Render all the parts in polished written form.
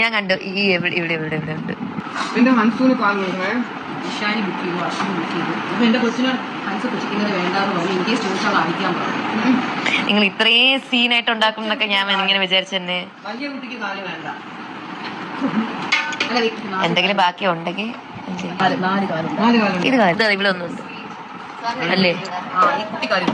ഞാൻ കണ്ടു ഈ ഇവിടെ ഇവിടെ ഇവിടെ ഇവിടെ ഉണ്ട്. എന്റെ ഹൻസൂന് പാൽ കൊടുക്കണേ. ഇഷാനി ബുക്ക് ചെയ്തു, അശ്വിൻ ബുക്ക് ചെയ്തു. അപ്പൊ എന്റെ കൊച്ചിന് ഹൻസ് കുടിക്കുന്നത് വേണ്ടാന്ന് പറഞ്ഞു. എനിക്ക് ചോദിച്ചാൽ അടിക്കാൻ പറഞ്ഞു. നിങ്ങൾ ഇത്രയും സീനായിട്ട് ഉണ്ടാക്കും എന്നൊക്കെ ഞാൻ ഇങ്ങനെ വിചാരിച്ചെന്നെ. വലിയ കുട്ടിക്ക് കാല് വേണ്ട. എന്തെങ്കിലും ബാക്കി ഉണ്ടെങ്കിൽ നാല് കാലുണ്ട്. ഇത് ഇവിടെ ഒന്നുണ്ട് അല്ലേ? ഈ കുട്ടിക്കാലും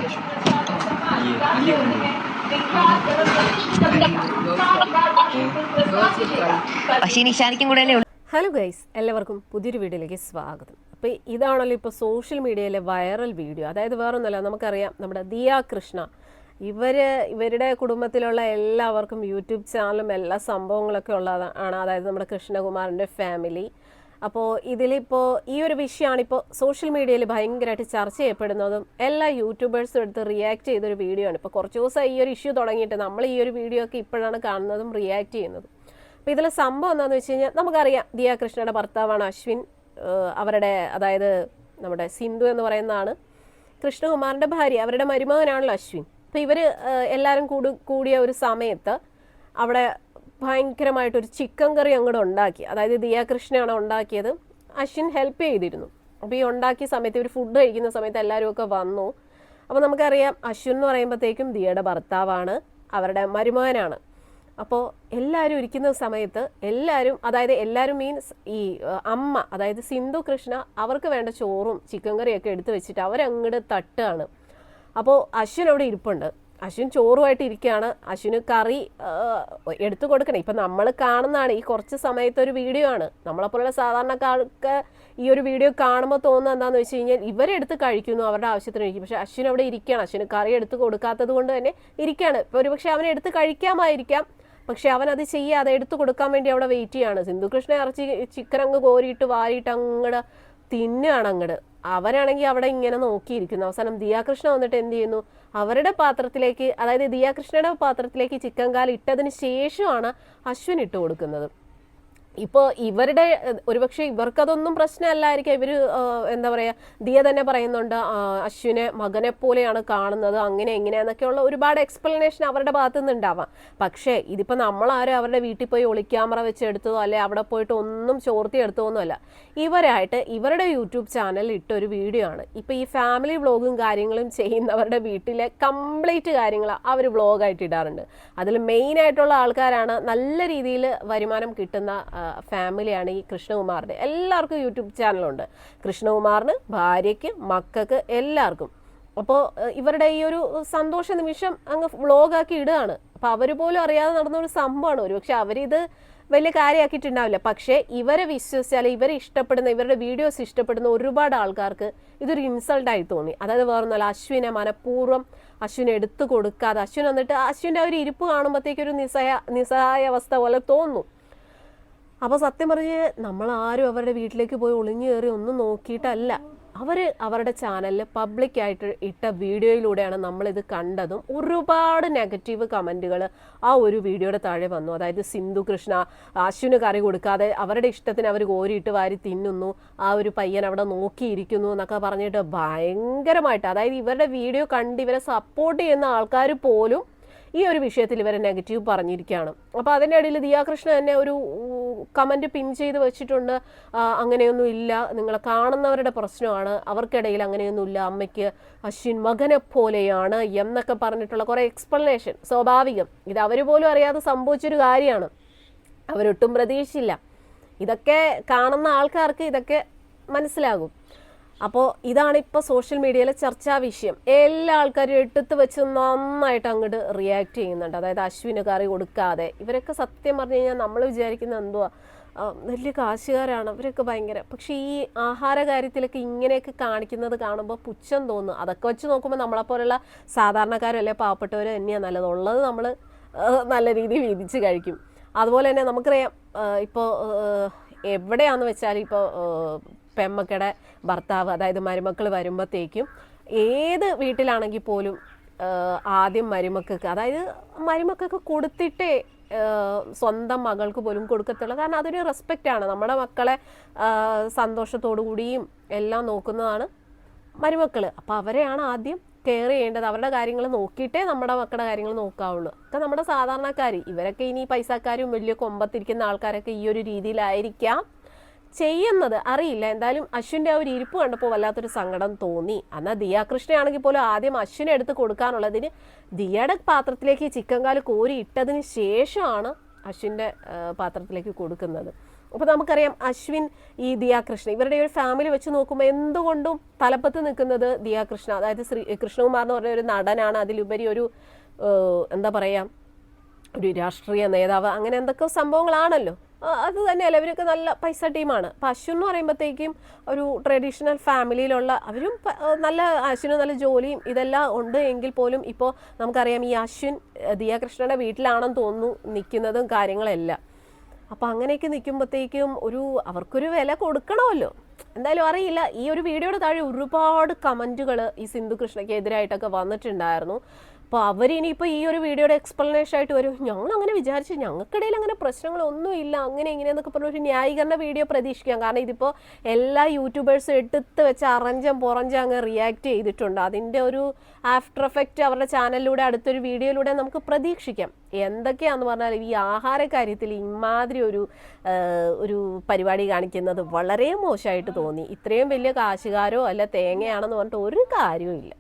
പക്ഷേ നിഷാനിക്കും കൂടെ അല്ലേ. ഹലോ ഗൈസ്, എല്ലാവർക്കും പുതിയൊരു വീഡിയോയിലേക്ക് സ്വാഗതം. അപ്പോൾ ഇതാണല്ലോ ഇപ്പോൾ സോഷ്യൽ മീഡിയയിലെ വൈറൽ വീഡിയോ. അതായത് വേറൊന്നുമല്ല, നമുക്കറിയാം നമ്മുടെ ദിയ കൃഷ്ണ ഇവരുടെ കുടുംബത്തിലുള്ള എല്ലാവർക്കും യൂട്യൂബ് ചാനലും എല്ലാ സംഭവങ്ങളൊക്കെ ഉള്ളതാണ്. അതായത് നമ്മുടെ കൃഷ്ണകുമാറിൻ്റെ ഫാമിലി. അപ്പോൾ ഇതിലിപ്പോൾ ഈ ഒരു വിഷയമാണ് ഇപ്പോൾ സോഷ്യൽ മീഡിയയിൽ ഭയങ്കരമായിട്ട് ചർച്ച ചെയ്യപ്പെടുന്നതും എല്ലാ യൂട്യൂബേഴ്സും എടുത്ത് റിയാക്ട് ചെയ്തൊരു വീഡിയോ ആണ്. ഇപ്പോൾ കുറച്ച് ദിവസം ഈ ഒരു ഇഷ്യൂ തുടങ്ങിയിട്ട് നമ്മൾ ഈ ഒരു വീഡിയോ ഒക്കെ ഇപ്പോഴാണ് കാണുന്നതും റിയാക്ട് ചെയ്യുന്നതും. അപ്പോൾ ഇതിലെ സംഭവം എന്താണെന്ന് വെച്ച് കഴിഞ്ഞാൽ നമുക്കറിയാം, ദിയ കൃഷ്ണയുടെ ഭർത്താവാണ് അശ്വിൻ. അവരുടെ അതായത് നമ്മുടെ സിന്ധു എന്ന് പറയുന്നതാണ് കൃഷ്ണകുമാറിൻ്റെ ഭാര്യ. അവരുടെ മരുമകനാണല്ലോ അശ്വിൻ. അപ്പോൾ ഇവർ എല്ലാവരും കൂടിയ ഒരു സമയത്ത് അവിടെ ഭയങ്കരമായിട്ടൊരു ചിക്കൻ കറി അങ്ങോട്ട് ഉണ്ടാക്കി. അതായത് ദിയ കൃഷ്ണയാണ് ഉണ്ടാക്കിയത്, അശ്വിൻ ഹെൽപ്പ് ചെയ്തിരുന്നു. അപ്പോൾ ഈ ഉണ്ടാക്കിയ സമയത്ത് ഇവർ ഫുഡ് കഴിക്കുന്ന സമയത്ത് എല്ലാവരും ഒക്കെ വന്നു. അപ്പോൾ നമുക്കറിയാം അശ്വിൻ എന്ന് പറയുമ്പോഴത്തേക്കും ദിയയുടെ ഭർത്താവാണ്, അവരുടെ മരുമകനാണ്. അപ്പോൾ എല്ലാവരും ഇരിക്കുന്ന സമയത്ത് എല്ലാവരും മീൻസ് ഈ അമ്മ, അതായത് സിന്ധു കൃഷ്ണ, അവർക്ക് വേണ്ട ചോറും ചിക്കൻ കറിയൊക്കെ എടുത്തു വെച്ചിട്ട് അവരങ്ങോട്ട് തട്ടുകയാണ്. അപ്പോൾ അശ്വിൻ അവിടെ ഇരിപ്പുണ്ട്. അശ്വിൻ ചോറുമായിട്ട് ഇരിക്കുകയാണ്. അശ്വിന് കറി എടുത്തു കൊടുക്കണേ. ഇപ്പം നമ്മൾ കാണുന്നതാണ്, ഈ കുറച്ച് സമയത്തെ ഒരു വീഡിയോ ആണ്. നമ്മളെപ്പോലുള്ള സാധാരണക്കാർക്ക് ഈ ഒരു വീഡിയോ കാണുമ്പോൾ തോന്നുന്നത് എന്താണെന്ന് വെച്ച് കഴിഞ്ഞാൽ ഇവരെടുത്ത് കഴിക്കുന്നു, അവരുടെ ആവശ്യത്തിന് കഴിക്കും. പക്ഷേ അശ്വിൻ അവിടെ ഇരിക്കുകയാണ്. അശ്വിന് കറി എടുത്ത് കൊടുക്കാത്തത് കൊണ്ട് തന്നെ ഇരിക്കുകയാണ്. ഇപ്പോൾ ഒരു പക്ഷേ അവനെ എടുത്ത് കഴിക്കാമായിരിക്കാം, പക്ഷെ അവനത് ചെയ്യാതെ എടുത്തു കൊടുക്കാൻ വേണ്ടി അവിടെ വെയിറ്റ് ചെയ്യാണ്. സിന്ധുകൃഷ്ണ ഇറച്ചി ചിക്കൻ അങ്ങ് കോരിയിട്ട് വാരിയിട്ട് അങ്ങോട്ട് തിന്നുകയാണ് അങ്ങോട്ട്. അവരാണെങ്കിൽ അവിടെ ഇങ്ങനെ നോക്കിയിരിക്കുന്നു. അവസാനം ദിയാകൃഷ്ണ വന്നിട്ട് എന്ത് ചെയ്യുന്നു, അവരുടെ പാത്രത്തിലേക്ക്, അതായത് ദിയാകൃഷ്ണയുടെ പാത്രത്തിലേക്ക് ചിക്കൻ കാല് ഇട്ടതിന് ശേഷമാണ് അശ്വിൻ ഇട്ട് കൊടുക്കുന്നത്. ഇപ്പോൾ ഇവരുടെ ഒരുപക്ഷെ ഇവർക്കതൊന്നും പ്രശ്നമല്ലായിരിക്കാം. ഇവർ എന്താ പറയുക, ദിയ തന്നെ പറയുന്നുണ്ട് അശ്വിനെ മകനെ പോലെയാണ് കാണുന്നത്, അങ്ങനെ എങ്ങനെയാന്നൊക്കെയുള്ള ഒരുപാട് എക്സ്പ്ലനേഷൻ അവരുടെ ഭാഗത്തു നിന്നുണ്ടാവാം. പക്ഷേ ഇതിപ്പോൾ നമ്മളാരും അവരുടെ വീട്ടിൽ പോയി ഒളിക്യാമറ വെച്ച് എടുത്തതോ അല്ലെ അവിടെ പോയിട്ട് ഒന്നും ചോർത്തി എടുത്തതൊന്നുമല്ല. ഇവരായിട്ട് ഇവരുടെ യൂട്യൂബ് ചാനലിൽ ഇട്ടൊരു വീഡിയോ ആണ്. ഇപ്പോൾ ഈ ഫാമിലി വ്ളോഗും കാര്യങ്ങളും ചെയ്യുന്നവരുടെ വീട്ടിലെ കംപ്ലീറ്റ് കാര്യങ്ങൾ അവർ വ്ളോഗായിട്ട് ഇടാറുണ്ട്. അതിൽ മെയിനായിട്ടുള്ള ആൾക്കാരാണ്, നല്ല രീതിയിൽ വരുമാനം കിട്ടുന്ന ഫാമിലിയാണ് ഈ കൃഷ്ണകുമാറിൻ്റെ. എല്ലാവർക്കും യൂട്യൂബ് ചാനലുണ്ട്, കൃഷ്ണകുമാറിന്, ഭാര്യയ്ക്ക്, മക്കൾക്ക്, എല്ലാവർക്കും. അപ്പോൾ ഇവരുടെ ഈ ഒരു സന്തോഷ നിമിഷം അങ്ങ് വ്ളോഗാക്കി ഇടുകയാണ്. അപ്പോൾ അവർ പോലും അറിയാതെ നടന്നൊരു സംഭവമാണ്. ഒരുപക്ഷെ അവരിത് വലിയ കാര്യമാക്കിയിട്ടുണ്ടാവില്ല. പക്ഷേ ഇവരെ വിശ്വസിച്ചാൽ ഇവരെ ഇഷ്ടപ്പെടുന്ന, ഇവരുടെ വീഡിയോസ് ഇഷ്ടപ്പെടുന്ന ഒരുപാട് ആൾക്കാർക്ക് ഇതൊരു ഇൻസൾട്ടായി തോന്നി. അതായത് വേറൊന്നുമല്ല, അശ്വിനെ മനഃപൂർവ്വം അശ്വിനെ എടുത്തു കൊടുക്കാതെ അശ്വിൻ വന്നിട്ട് അശ്വിൻ്റെ ആ ഒരു ഇരിപ്പ് കാണുമ്പോഴത്തേക്കൊരു നിസ്സഹായ അവസ്ഥ പോലെ തോന്നുന്നു. അപ്പോൾ സത്യം പറഞ്ഞ് നമ്മളാരും അവരുടെ വീട്ടിലേക്ക് പോയി ഒളിഞ്ഞു കയറി ഒന്നും നോക്കിയിട്ടല്ല. അവരുടെ ചാനലിൽ പബ്ലിക്കായിട്ട് ഇട്ട വീഡിയോയിലൂടെയാണ് നമ്മളിത് കണ്ടതും. ഒരുപാട് നെഗറ്റീവ് കമൻറ്റുകൾ ആ ഒരു വീഡിയോയുടെ താഴെ വന്നു. അതായത് സിന്ധു കൃഷ്ണ അശ്വിന് കറി കൊടുക്കാതെ അവരുടെ ഇഷ്ടത്തിന് അവർ കോരിയിട്ട് വാരി തിന്നുന്നു, ആ ഒരു പയ്യൻ അവിടെ നോക്കിയിരിക്കുന്നു എന്നൊക്കെ പറഞ്ഞിട്ട് ഭയങ്കരമായിട്ട്, അതായത് ഇവരുടെ വീഡിയോ കണ്ട് ഇവരെ സപ്പോർട്ട് ചെയ്യുന്ന ആൾക്കാർ പോലും ഈ ഒരു വിഷയത്തിൽ ഇവരെ നെഗറ്റീവ് പറഞ്ഞിരിക്കുകയാണ്. അപ്പോൾ അതിൻ്റെ ഇടയിൽ ദിയാകൃഷ്ണ തന്നെ ഒരു കമൻറ്റ് പിൻ ചെയ്ത് വെച്ചിട്ടുണ്ട്, അങ്ങനെയൊന്നും ഇല്ല, നിങ്ങളെ കാണുന്നവരുടെ പ്രശ്നമാണ്, അവർക്കിടയിൽ അങ്ങനെയൊന്നുമില്ല, അമ്മയ്ക്ക് അശ്വിൻ മകനെ പോലെയാണ് എന്നൊക്കെ പറഞ്ഞിട്ടുള്ള കുറേ എക്സ്പ്ലനേഷൻ. സ്വാഭാവികം, ഇത് അവർ പോലും അറിയാതെ സംഭവിച്ചൊരു കാര്യമാണ്. അവരൊട്ടും പ്രതീക്ഷിച്ചില്ല. ഇതൊക്കെ കാണുന്ന ആൾക്കാർക്ക് ഇതൊക്കെ മനസ്സിലാകും. അപ്പോൾ ഇതാണ് ഇപ്പോൾ സോഷ്യൽ മീഡിയയിലെ ചർച്ചാ വിഷയം. എല്ലാ ആൾക്കാരും എടുത്ത് വെച്ച് നന്നായിട്ട് അങ്ങോട്ട് റിയാക്ട് ചെയ്യുന്നുണ്ട്. അതായത് അശ്വിന് കറി കൊടുക്കാതെ. ഇവരൊക്കെ സത്യം പറഞ്ഞു കഴിഞ്ഞാൽ നമ്മൾ വിചാരിക്കുന്ന എന്തുവാ, വലിയ കാശുകാരാണ് അവരൊക്കെ ഭയങ്കര. പക്ഷേ ഈ ആഹാര കാര്യത്തിലൊക്കെ ഇങ്ങനെയൊക്കെ കാണിക്കുന്നത് കാണുമ്പോൾ പുച്ഛം തോന്നുന്നു. അതൊക്കെ വെച്ച് നോക്കുമ്പോൾ നമ്മളെപ്പോലുള്ള സാധാരണക്കാരും അല്ലെ പാവപ്പെട്ടവർ തന്നെയാണ് നല്ലതുള്ളത്. നമ്മൾ നല്ല രീതിയിൽ വീതിച്ച് കഴിക്കും. അതുപോലെ തന്നെ നമുക്കറിയാം, ഇപ്പോൾ എവിടെയാണെന്ന് വെച്ചാൽ ഇപ്പോൾ പെമ്മക്കടെ ഭർത്താവ്, അതായത് മരുമക്കൾ വരുമ്പോഴത്തേക്കും ഏത് വീട്ടിലാണെങ്കിൽ പോലും ആദ്യം മരുമക്കൾക്ക്, അതായത് മരുമക്കൾക്ക് കൊടുത്തിട്ടേ സ്വന്തം മകൾക്ക് പോലും കൊടുക്കത്തുള്ളൂ. കാരണം അതൊരു റെസ്പെക്റ്റാണ്. നമ്മുടെ മക്കളെ സന്തോഷത്തോടു കൂടിയും എല്ലാം നോക്കുന്നതാണ് മരുമക്കൾ. അപ്പോൾ അവരെയാണ് ആദ്യം കെയർ ചെയ്യേണ്ടത്, അവരുടെ കാര്യങ്ങൾ നോക്കിയിട്ടേ നമ്മുടെ മക്കളുടെ കാര്യങ്ങൾ നോക്കാവുള്ളൂ. ഒക്കെ നമ്മുടെ സാധാരണക്കാർ, ഇവരൊക്കെ ഇനി പൈസക്കാരും വലിയ കൊമ്പത്തിരിക്കുന്ന ആൾക്കാരൊക്കെ ഈ ഒരു രീതിയിലായിരിക്കാം ചെയ്യുന്നത്, അറിയില്ല. എന്തായാലും അശ്വിൻ്റെ ആ ഒരു ഇരിപ്പ് കണ്ടപ്പോൾ വല്ലാത്തൊരു സങ്കടം തോന്നി. എന്നാൽ ദിയ കൃഷ്ണയാണെങ്കിൽ പോലും ആദ്യം അശ്വിനെ എടുത്ത് കൊടുക്കാനുള്ളതിന് ദിയയുടെ പാത്രത്തിലേക്ക് ചിക്കൻ കാല് കോരി ഇട്ടതിന് ശേഷമാണ് അശ്വിൻ്റെ പാത്രത്തിലേക്ക് കൊടുക്കുന്നത്. അപ്പോൾ നമുക്കറിയാം അശ്വിൻ ഈ ദിയ കൃഷ്ണ ഇവരുടെ ഒരു ഫാമിലി വെച്ച് നോക്കുമ്പോൾ എന്തുകൊണ്ടും തലപ്പത്ത് നിൽക്കുന്നത് ദിയ കൃഷ്ണ, അതായത് കൃഷ്ണകുമാർ എന്ന് പറഞ്ഞ ഒരു നടനാണ്, അതിലുപരി ഒരു എന്താ പറയുക ഒരു രാഷ്ട്രീയ നേതാവ്, അങ്ങനെ എന്തൊക്കെ സംഭവങ്ങളാണല്ലോ. അത് തന്നെയല്ല, ഇവരൊക്കെ നല്ല പൈസ ടീമാണ്. അപ്പം അശ്വിൻ എന്ന് പറയുമ്പോഴത്തേക്കും ഒരു ട്രഡീഷണൽ ഫാമിലിയിലുള്ള അവരും നല്ല അശ്വിന് നല്ല ജോലിയും ഇതെല്ലാം ഉണ്ട് എങ്കിൽ പോലും ഇപ്പോൾ നമുക്കറിയാം ഈ അശ്വിൻ ദിയ കൃഷ്ണയുടെ വീട്ടിലാണെന്ന് തോന്നുന്നു നിൽക്കുന്നതും കാര്യങ്ങളെല്ലാം. അപ്പം അങ്ങനെയൊക്കെ നിൽക്കുമ്പോഴത്തേക്കും അവർക്കൊരു വില കൊടുക്കണമല്ലോ. എന്തായാലും അറിയില്ല. ഈ ഒരു വീഡിയോയുടെ താഴെ ഒരുപാട് കമൻറ്റുകൾ ഈ സിന്ധു കൃഷ്ണയ്ക്ക് എതിരായിട്ടൊക്കെ വന്നിട്ടുണ്ടായിരുന്നു. അപ്പോൾ അവരിനിയിപ്പോൾ ഈ ഒരു വീഡിയോയുടെ എക്സ്പ്ലനേഷൻ ആയിട്ട് വരും, ഞങ്ങൾ അങ്ങനെ വിചാരിച്ചു, ഞങ്ങൾക്കിടയിൽ അങ്ങനെ പ്രശ്നങ്ങളൊന്നുമില്ല, അങ്ങനെ ഇങ്ങനെയെന്നൊക്കെ പറഞ്ഞൊരു ന്യായീകരണ വീഡിയോ പ്രതീക്ഷിക്കാം. കാരണം ഇതിപ്പോൾ എല്ലാ യൂട്യൂബേഴ്സും എടുത്ത് വെച്ച് പുറഞ്ചം അങ്ങ് റിയാക്ട് ചെയ്തിട്ടുണ്ട്. അതിൻ്റെ ഒരു ആഫ്റ്റർ എഫക്റ്റ് അവരുടെ ചാനലിലൂടെ അടുത്തൊരു വീഡിയോയിലൂടെ നമുക്ക് പ്രതീക്ഷിക്കാം. എന്തൊക്കെയാണെന്ന് പറഞ്ഞാൽ ഈ ആഹാര കാര്യത്തിൽ ഇമാതിരി ഒരു പരിപാടി കാണിക്കുന്നത് വളരെ മോശമായിട്ട് തോന്നി. ഇത്രയും വലിയ കാശുകാരോ അല്ല തേങ്ങയാണെന്ന് പറഞ്ഞിട്ട് ഒരു കാര്യവും ഇല്ല.